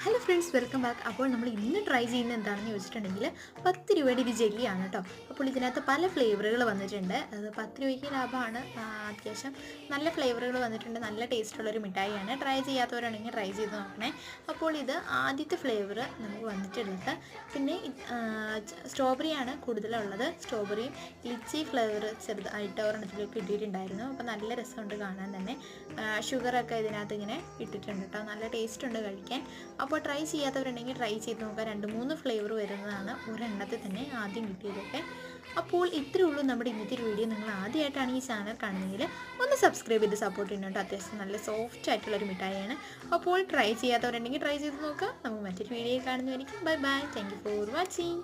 Hello friends, welcome back. അപ്പോൾ നമ്മൾ ഇന്ന് ട്രൈ ചെയ്യുന്നത് എന്താണെന്ന് ചോദിച്ചിട്ടുണ്ടെങ്കിൽ 10 രൂപയുടെ ഒരു ജെല്ലിയാണ് കേട്ടോ. അപ്പോൾ ഇതിനകത്ത് പല ഫ്ലേവറുകൾ വന്നിട്ടുണ്ട്. അത് 10 രൂപയ്ക്ക് ലാഭമാണ്. അത്യാവശ്യം നല്ല ഫ്ലേവറുകൾ വന്നിട്ടുണ്ട്. നല്ല ടേസ്റ്റുള്ളൊരു മിഠായിയാണ്. ട്രൈ ചെയ്യാത്തവരാണെങ്കിൽ ട്രൈ ചെയ്ത് നോക്കണേ. അപ്പോൾ ഇത് ആദ്യത്തെ ഫ്ലേവർ നമുക്ക് വന്നിട്ടുള്ളത്. പിന്നെ സ്ട്രോബെറിയാണ് കൂടുതലുള്ളത്. സ്ട്രോബെറിയും ലിച്ചി ഫ്ലേവർ ചെറുതായിട്ട് ഒരെണ്ണത്തിലേക്ക് ഇട്ടിട്ടുണ്ടായിരുന്നു. അപ്പോൾ നല്ല രസമുണ്ട് കാണാൻ തന്നെ. ഷുഗറൊക്കെ ഇതിനകത്ത് ഇങ്ങനെ ഇട്ടിട്ടുണ്ട് കേട്ടോ. നല്ല ടേസ്റ്റ് ഉണ്ട് കഴിക്കാൻ. അപ്പോൾ ട്രൈ ചെയ്യാത്തവരുണ്ടെങ്കിൽ ട്രൈ ചെയ്ത് നോക്കുക. 2-3 ഫ്ലേവർ വരുന്നതാണ് ഒരെണ്ണത്തിൽ തന്നെ ആദ്യം കിട്ടിയതൊക്കെ. അപ്പോൾ ഇത്രയേ ഉള്ളൂ നമ്മുടെ ഇന്നത്തെ ഒരു വീഡിയോ. നിങ്ങൾ ആദ്യമായിട്ടാണ് ഈ ചാനൽ കാണുന്നതെങ്കിൽ ഒന്ന് സബ്സ്ക്രൈബ് ചെയ്ത് സപ്പോർട്ട് ചെയ്യുന്നുണ്ട്. അത്യാവശ്യം നല്ല സോഫ്റ്റ് ആയിട്ടുള്ളൊരു മിഠായിയാണ്. അപ്പോൾ ട്രൈ ചെയ്യാത്തവരുണ്ടെങ്കിൽ ട്രൈ ചെയ്ത് നോക്കുക. നമുക്ക് മറ്റൊരു വീഡിയോ കാണുന്നതായിരിക്കും. Bye bye. Thank you for watching.